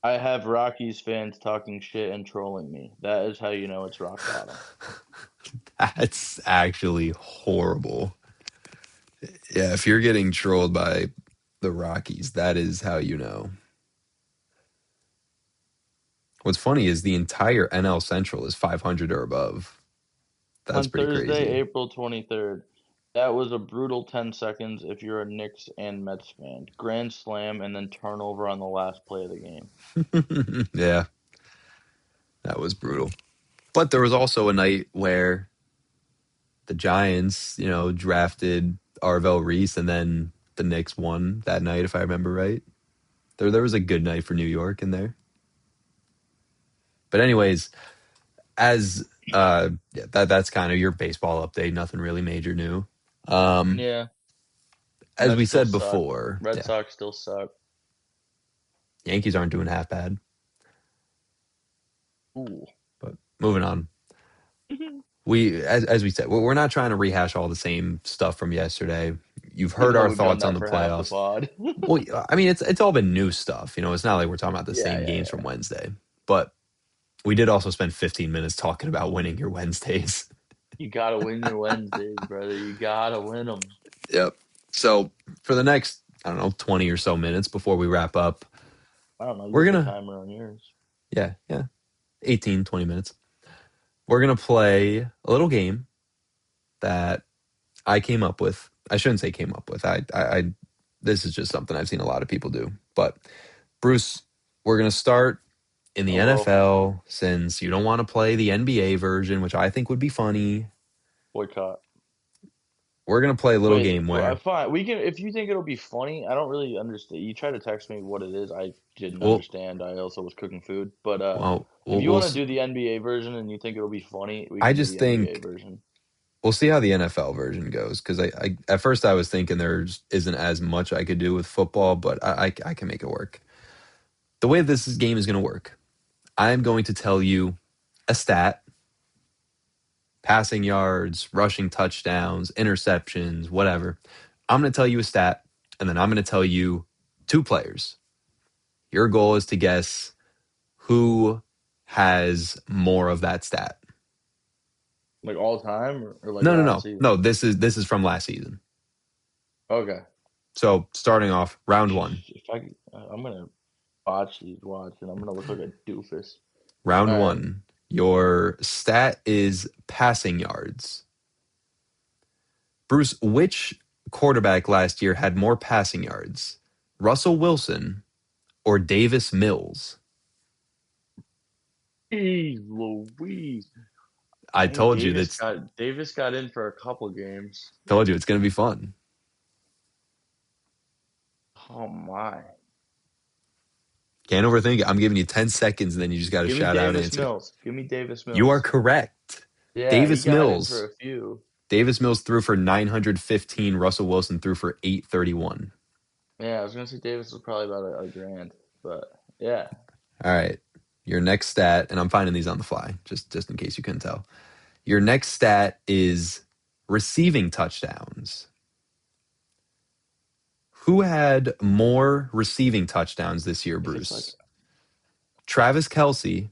I have Rockies fans talking shit and trolling me. That is how you know it's rock bottom. That's actually horrible. Yeah, if you're getting trolled by the Rockies, that is how you know. What's funny is the entire NL Central is 500 or above. That's On pretty Thursday, crazy. April 23rd, that was a brutal 10 seconds if you're a Knicks and Mets fan. Grand slam and then turnover on the last play of the game. Yeah, that was brutal. But there was also a night where the Giants, drafted Arvel Reese, and then the Knicks won that night, if I remember right. There was a good night for New York in there. But anyways, as yeah, that's kind of your baseball update. Nothing really major new. Um, Yeah, as Mets we still said suck. before, Red yeah, Sox still suck. Yankees aren't doing half bad. Ooh. But moving on, as we said, we're not trying to rehash all the same stuff from yesterday. You've heard Even though our we've done thoughts on that the for half the playoffs. pod. Well, I mean, it's all been new stuff. It's not like we're talking about the Yeah, same yeah, games from yeah. Wednesday. But we did also spend 15 minutes talking about winning your Wednesdays. You gotta win your Wednesdays, brother. You gotta win them. Yep. So for the next, I don't know, 20 or so minutes before we wrap up, I don't know. You we're have the gonna, timer on yours. yeah, 18, 20 minutes. We're gonna play a little game that I came up with. I shouldn't say came up with. This is just something I've seen a lot of people do. But Bruce, we're gonna start in the Hello, NFL since you don't want to play the NBA version, which I think would be funny. boycott. We're gonna play a little Wait, game well, I where fine. We can if you think it'll be funny. I don't really understand. You try to text me what it is. I didn't we'll understand. I also was cooking food. But well if we'll, you we'll want to s- do the NBA version and you think it'll be funny, we I can do just the NBA think version. we'll see how the NFL version goes because I at first I was thinking there isn't as much I could do with football, but I can make it work. The way this game is gonna work, I am going to tell you a stat, passing yards, rushing touchdowns, interceptions, whatever. I'm gonna tell you a stat, and then I'm gonna tell you two players. Your goal is to guess who has more of that stat. Like all time or like No, no, last no, no. season. This is from last season. Okay. So starting off round one. If I'm gonna watch these watch and I'm gonna look like a doofus. Round All right. one. Your stat is passing yards. Bruce, which quarterback last year had more passing yards? Russell Wilson or Davis Mills? Jeez Louise. I I mean, told you that's Davis got in for a couple games. told you it's gonna be fun. Oh my. Can't overthink it. I'm giving you 10 seconds and then you just got to Give me shout out Davis answer. Mills. Give me Davis You are Mills. correct. Yeah, he Davis got in for Mills. a few. Davis Mills threw for 915. Russell Wilson threw for 831. Yeah, I was gonna say Davis was probably about a grand, but yeah. All right. Your next stat, and I'm finding these on the fly, just in case you couldn't tell. Your next stat is receiving touchdowns. Who had more receiving touchdowns this year, If it's like Bruce? Travis Kelce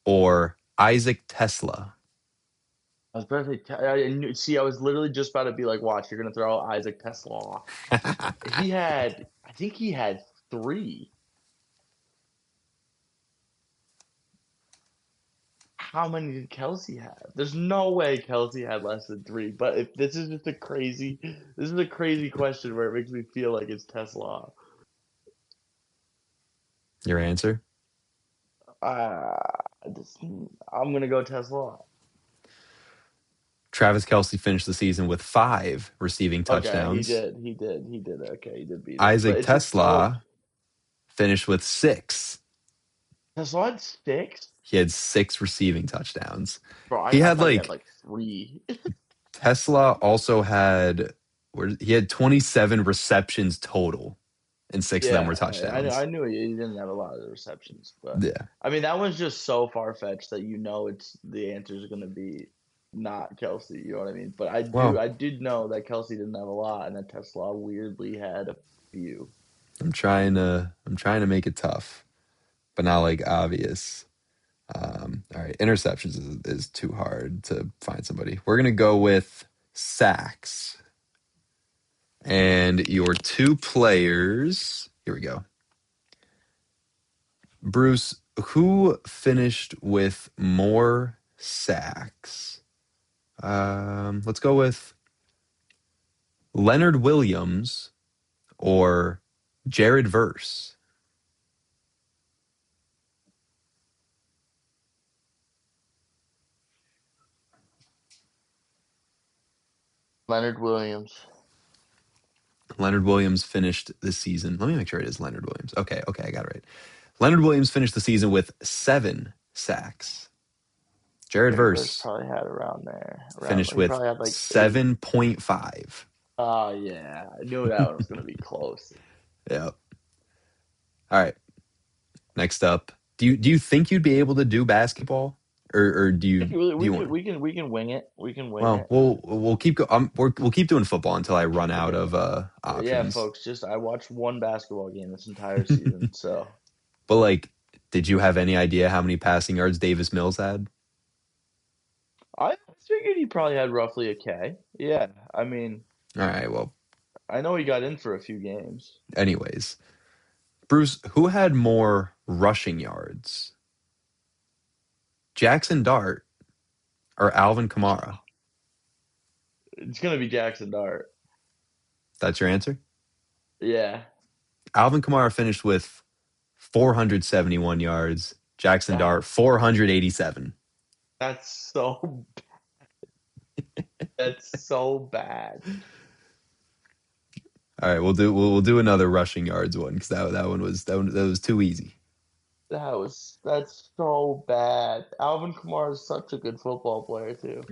or Isaac Tesla. I was about to say, see, I was literally just about to be like, watch, you're gonna throw Isaac Tesla. I think he had three. How many did Kelsey have? There's no way Kelsey had less than three. But if this is a crazy question where it makes me feel like it's Tesla. Your answer? Uh, I'm gonna go Tesla. Travis Kelce finished the season with 5 receiving Okay, touchdowns. he did. Okay, he did beat it. But Isaac it's just so Tesla finished with 6. Tesla had six. He had 6 receiving touchdowns. Bro, He I had thought he had like like three. Tesla also had he had 27 receptions total, and 6 of them were Yeah, I touchdowns. knew he didn't have a lot of the receptions, but Yeah. I mean that one's just so far fetched that it's the answer is gonna be not Kelsey. You know what I mean? But Well, I did know that Kelsey didn't have a lot, and that Tesla weirdly had a few. I'm trying to make it tough, but not like obvious. All right, interceptions is too hard to find somebody. We're gonna go with sacks, and your 2 players. Here we go. Bruce, who finished with more sacks? Let's go with Leonard Williams or Jared Verse. Leonard Williams. Leonard Williams finished the season. Let me make sure it is Leonard Williams. Okay, I got it right. Leonard Williams finished the season with 7 sacks. Jared Jared Verse Verse probably had around there. finished He with probably had like eight. 7.5. Oh yeah, I knew that one was gonna be close. Yeah. All right. Next up, do you think you'd be able to do basketball, or do you want? We can wing it. We can wing Well, it. we'll keep we'll keep doing football until I run out Okay. of Yeah, options. folks. Just I watched one basketball game this entire season, so But like, did you have any idea how many passing yards Davis Mills had? I figured he probably had roughly a K. Yeah, I mean, All right. Well, I know he got in for a few games. anyways, Bruce, who had more rushing yards, Jackson Dart or Alvin Kamara? It's gonna be Jackson Dart. That's your answer. Yeah, Alvin Kamara finished with 471 yards. Jackson that Dart 487. that's so that's so bad. All right, we'll do another rushing yards one because that was too easy. That's so bad. Alvin Kamara is such a good football player too.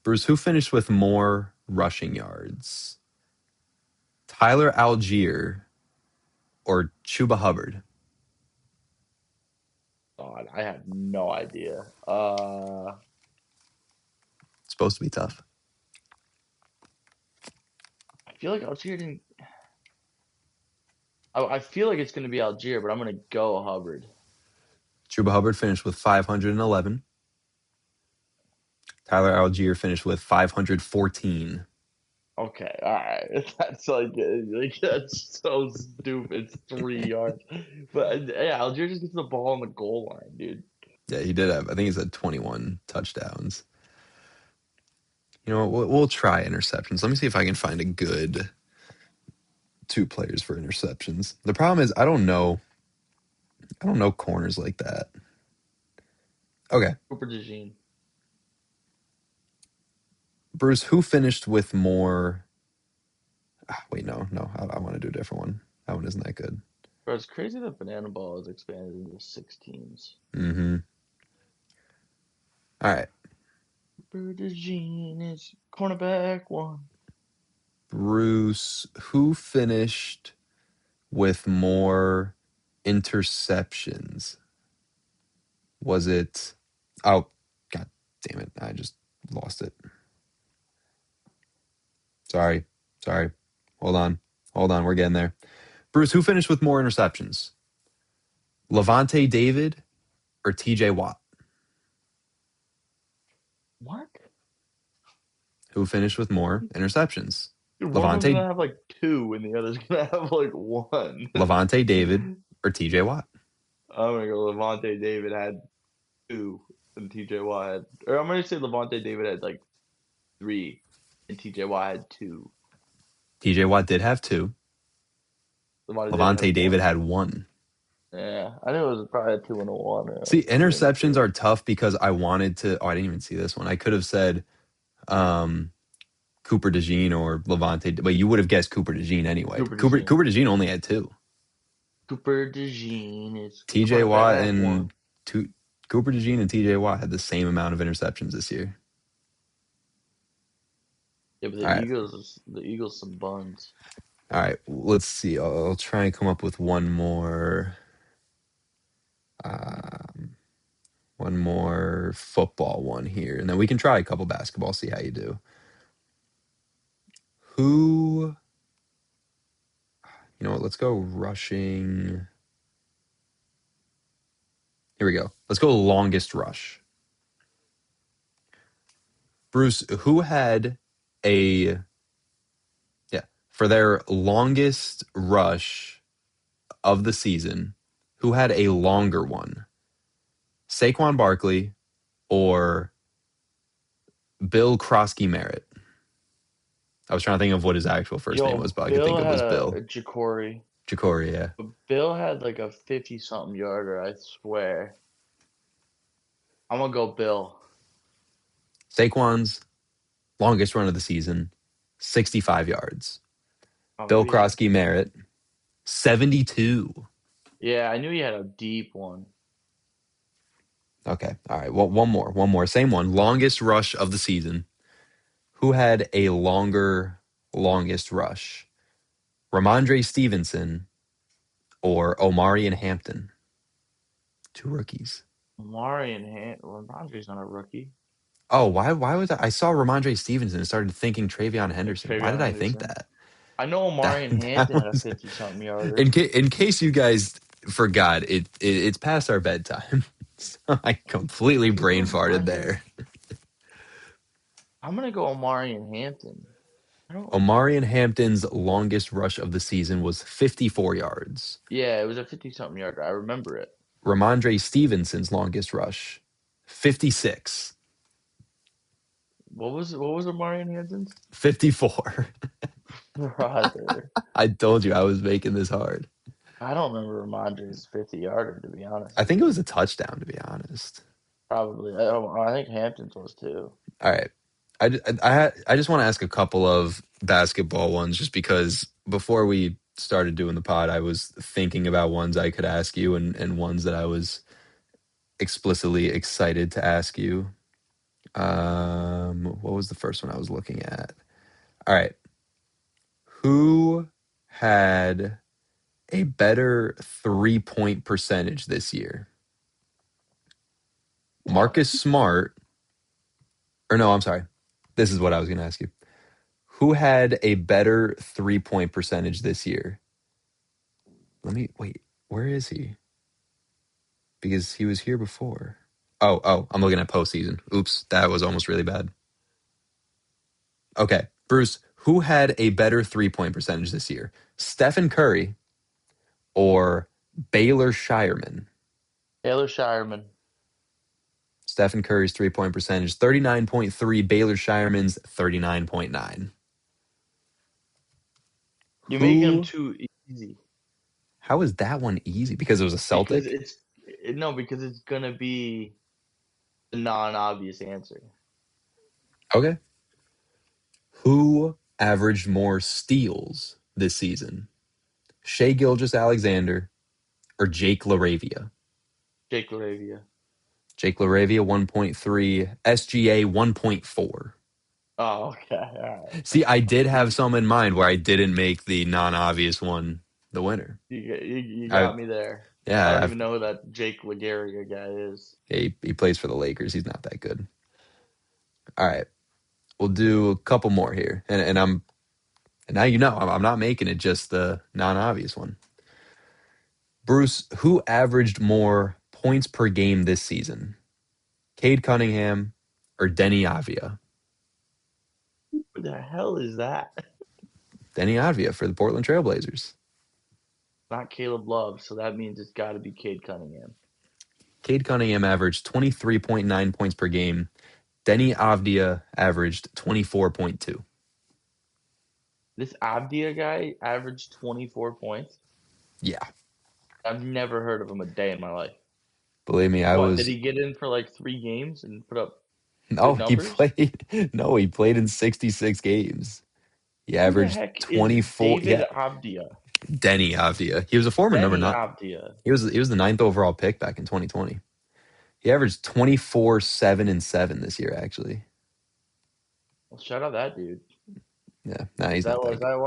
Bruce, who finished with more rushing yards? Tyler Algier or Chuba Hubbard? God, I have no idea. It's supposed to be tough. I feel like Algier didn't. I feel like it's gonna be Algier, but I'm gonna go Hubbard. Chuba Hubbard finished with 511. Tyler Algier finished with 514. Okay, all right. That's so stupid. It's 3 yards, but yeah, Algier just gets the ball on the goal line, dude. Yeah, he did have. I think he's had 21 touchdowns. You know what? We'll try interceptions. Let me see if I can find a good 2 players for interceptions. The problem is I don't know. I don't know corners like that. Okay, Cooper DeJean. Bruce, who finished with more? Wait, no. I want to do a different one. That one isn't that good. Bro, it's crazy that Banana Ball has expanded into 6 teams. Mm-hmm. All right, Cooper DeJean is cornerback one. Bruce, who finished with more interceptions? Was it? Oh, God damn it! I just lost it. Sorry. Hold on. We're getting there. Bruce, who finished with more interceptions? Levante David or TJ Watt? Who finished with more interceptions? Dude, one of them's Levante gonna have like 2, and the other's gonna have like 1. Levante David or TJ Watt? I'm gonna go Levante David had 2, and TJ Watt had, or I'm gonna say Levante David had like 3, and TJ Watt had 2. TJ Watt did have two. Levante David Levante had David 1. had one. Yeah, I knew it was probably a 2 and a 1, or See, a 3 and a interceptions 2. are tough because I wanted to. Oh, I didn't even see this one. I could have said um, Cooper DeJean or Levante, but you would have guessed Cooper DeJean anyway. Cooper Cooper DeJean. Cooper DeJean only had two. Cooper DeJean is TJ coming Watt back and one. two, Cooper DeJean and TJ Watt had the same amount of interceptions this year. Yeah, but All right. The Eagles some buns. All right. Let's see. I'll try and come up with one more. Um, one more football one here, and then we can try a couple basketball. See how you do. Who? You know what? Let's go rushing. Here we go. Let's go longest rush. Bruce, who had a for their longest rush of the season, who had a longer one? Saquon Barkley or Bill Krosky Merritt? I was trying to think of what his actual first name Yo, was, but I could think Bill of had was a Bill. Jacory. Jacory, yeah. But Bill had like a 50 something yarder, I swear. I'm gonna go Bill. Saquon's longest run of the season, 65 yards. Oh, Bill maybe he had. Krosky Merritt, 72. Yeah, I knew he had a deep one. Okay. All right. Well, one more. One more. Same one. Longest rush of the season. Who had a longest rush? Ramondre Stevenson or Omari and Hampton? Two rookies. Rondre's not a rookie. Oh, why was I saw Ramondre Stevenson and started thinking Travion It's Henderson. Why did Travion I think Henderson. that? I know That Omari and that Hampton had a was 50 something yarder. in case you guys forgot, it's past our bedtime. So I completely Who brain had farted Ramondre? there. I'm gonna go Omari and Hampton. I don't. Omari and Hampton's longest rush of the season was 54 yards. Yeah, it was a 50 something yarder. I remember it. Ramondre Stevenson's longest rush, 56. What was Omari and Hampton's? 54. Brother. I told you I was making this hard. I don't remember Ramondre's 50 yarder, to be honest I with think it you. was a touchdown, to be honest. Probably. I think Hampton's was too. All right. I just want to ask a couple of basketball ones just because before we started doing the pod, I was thinking about ones I could ask you and ones that I was explicitly excited to ask you. What was the first one I was looking at? All right. Who had a better 3-point percentage this year? What? Marcus Smart, or no, I'm sorry. This is what I was going to ask you. Who had a better 3-point percentage this year? Let me wait. Where is he? Because he was here before. Oh, I'm looking at postseason. Oops, that was almost really bad. Okay, Bruce, who had a better 3-point percentage this year? Stephen Curry or Baylor Shireman? Taylor Shireman. Stephen Curry's 3-point percentage, 39.3. Baylor Shireman's 39.9. You're making them Who? too easy. How is that one easy? Because it was a Because Celtic? because it's gonna be the non-obvious answer. Okay. Who averaged more steals this season? Shea Gilgeous-Alexander or Jake LaRavia? Jake Laravia. Jake LaRavia 1.3, SGA 1.4. Oh, okay. All See, I did right. have some in mind where I didn't make the non-obvious one the winner. You I got me there. I yeah, don't even know who that Jake Lagaria guy is. he plays for the Lakers. He's not that good. All right, we'll do a couple more here, and now you know I'm not making it just the non-obvious one. Bruce, who averaged more points per game this season? Cade Cunningham or Denny Avia? the hell is that? Denny Avdia for the Portland Trailblazers. Not Caleb Love, so that means it's got to be Cade Cunningham. Cade Cunningham averaged 23.9 points per game. Denny Avdia averaged 24.2. This Abdia guy averaged 24 points. Yeah. I've never heard of him a day in my life. Believe me, I What, did was he get in for like 3 games and put up no, good he numbers? played no, he played in 66 games. He Who the averaged heck is 24. David Yeah, Abdia? Denny Avdia. He was a former number Benny nine. Abdia. He was the ninth overall pick back in 2020. He averaged 24, 7, and 7 this year, actually. Well, shout out that dude. Yeah, nah, he's not that Is good. that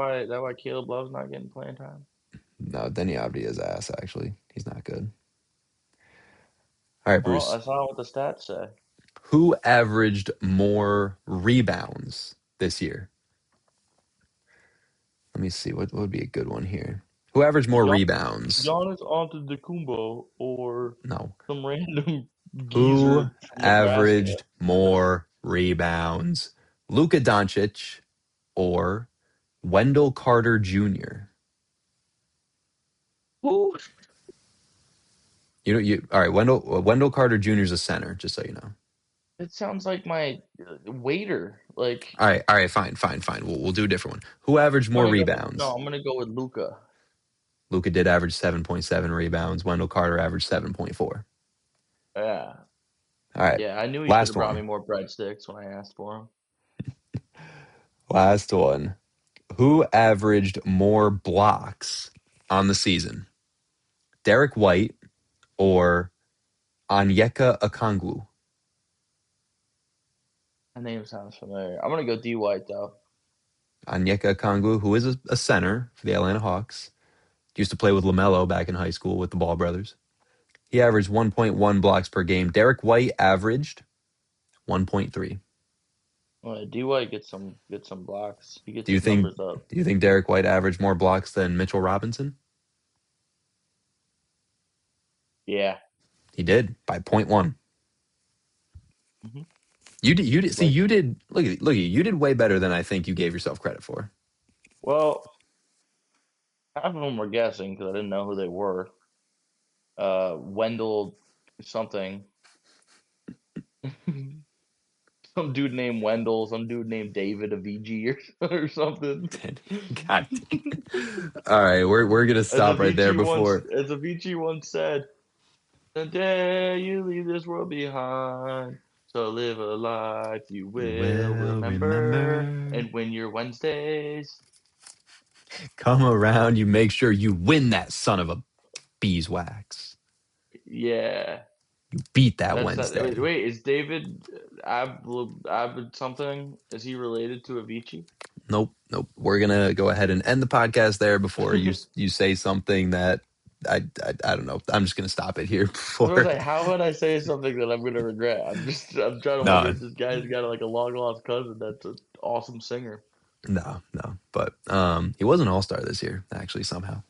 why Caleb Love's not getting playing time? No, Denny Avdia's ass, actually. He's not good. All right, Well, Bruce. I saw what the stats say. Who averaged more rebounds this year? Let me see. What would be a good one here? Who averaged more rebounds? Giannis Antetokounmpo or No. some random Who geezer from Nebraska. averaged more rebounds? Luka Doncic or Wendell Carter Jr.? Who? All right, Wendell Carter Jr. is a center, just so you know. It sounds like my waiter. Like All right, fine. We'll do a different one. Who averaged more rebounds? I'm gonna go with Luca. Luka did average 7.7 rebounds. Wendell Carter averaged 7.4. Yeah, All right, yeah. I knew he should last have brought me one. more breadsticks when I asked for him. Last one. Who averaged more blocks on the season? Derek White or Onyeka Okongwu? That name sounds familiar. I'm gonna go D White though. Onyeka Okongwu, who is a center for the Atlanta Hawks, used to play with LaMelo back in high school with the Ball brothers. He averaged 1.1 blocks per game. Derek White averaged 1.3. D White get some blocks. He gets Do you his think numbers up. do you think Derek White averaged more blocks than Mitchell Robinson? Yeah. He did by point 0.1. hmm You did see Like, you did look at you. You did way better than I think you gave yourself credit for. well, half of them were guessing because I didn't know who they were. Wendell something. Some dude named Wendell, some dude named David Avicii or something. God. All right, we're gonna stop right there before. As Avicii once said, "The day you leave this world behind, so live a life you You will will remember." remember. And when your Wednesdays, Come around, you make sure you win that son of a beeswax. yeah, Beat that that's that. Wednesday. Wait, is David Ab something? Is he related to Avicii? Nope. We're gonna go ahead and end the podcast there before you say something that I don't know. I'm just gonna stop it here I was before. like, how would I say something that I'm gonna regret? I'm trying to wonder No, if this guy's got like a long lost cousin that's an awesome singer. no. But he was an all-star this year, actually, somehow.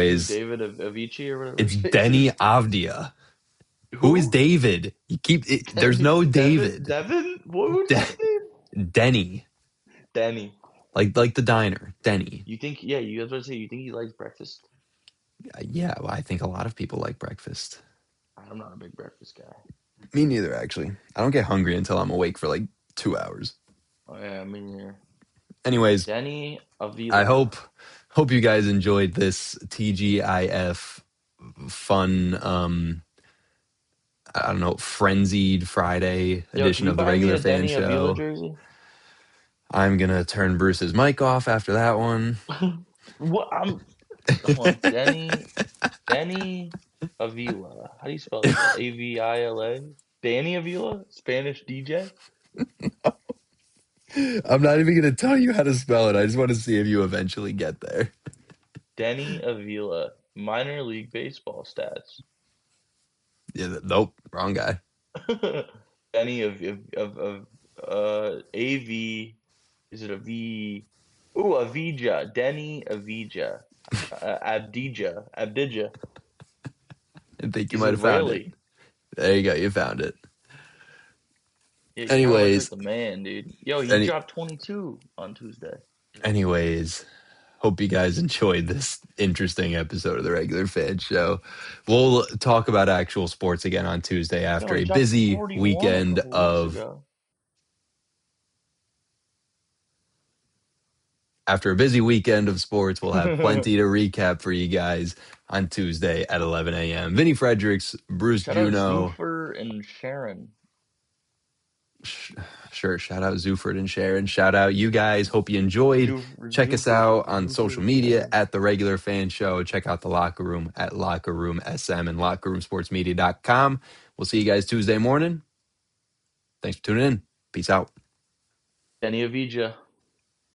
Who, Anyways, David Avicii or whatever it's his face Denny is? Avdia. Who is Who? David? You keep it, there's no David. Devin? What's De- his name? Denny. Danny. Like the diner. Denny. You think? Yeah, you guys want to say you think he likes breakfast? Yeah, well, I think a lot of people like breakfast. I'm not a big breakfast guy. Me neither, actually. I don't get hungry until I'm awake for like 2 hours. Oh yeah, I mean here. Anyways, Danny I Avila. hope you guys enjoyed this TGIF fun I don't know, frenzied Friday Yo, can edition you of the buy me regular a fan Danny Avila show. jersey? I'm gonna turn Bruce's mic off after that one. What? Hold on. Danny Avila. How do you spell that? Avila? Danny Avila? Spanish DJ? I'm not even gonna tell you how to spell it. I just want to see if you eventually get there. Denny Avila. Minor league baseball stats. Yeah, nope, wrong guy. Denny of AV. Is it a V? Ooh, Avija. Denny Avija. Abdija. I think you He's might have found it. Israeli. There you go, you found it. Yeah, Carl Anyways, Edwards, the man, dude. Yo, he any, dropped 22 on Tuesday. anyways, hope you guys enjoyed this interesting episode of the Regular Fan Show. We'll talk about actual sports again on Tuesday No, after he a dropped busy 41 a weekend couple weeks of ago. After a busy weekend of sports, we'll have plenty to recap for you guys on Tuesday at 11 a.m. Vinny Fredericks, Bruce Shout out Juno. Zoofer and Sharon. Sure, shout out Zuford and Sharon. Shout out you guys. Hope you enjoyed. Check us out on Zoofer social and media Sharon. at The Regular Fan Show. Check out The Locker Room at Locker Room SM and LockerRoomSportsMedia.com. We'll see you guys Tuesday morning. Thanks for tuning in. Peace out. Denny Avija.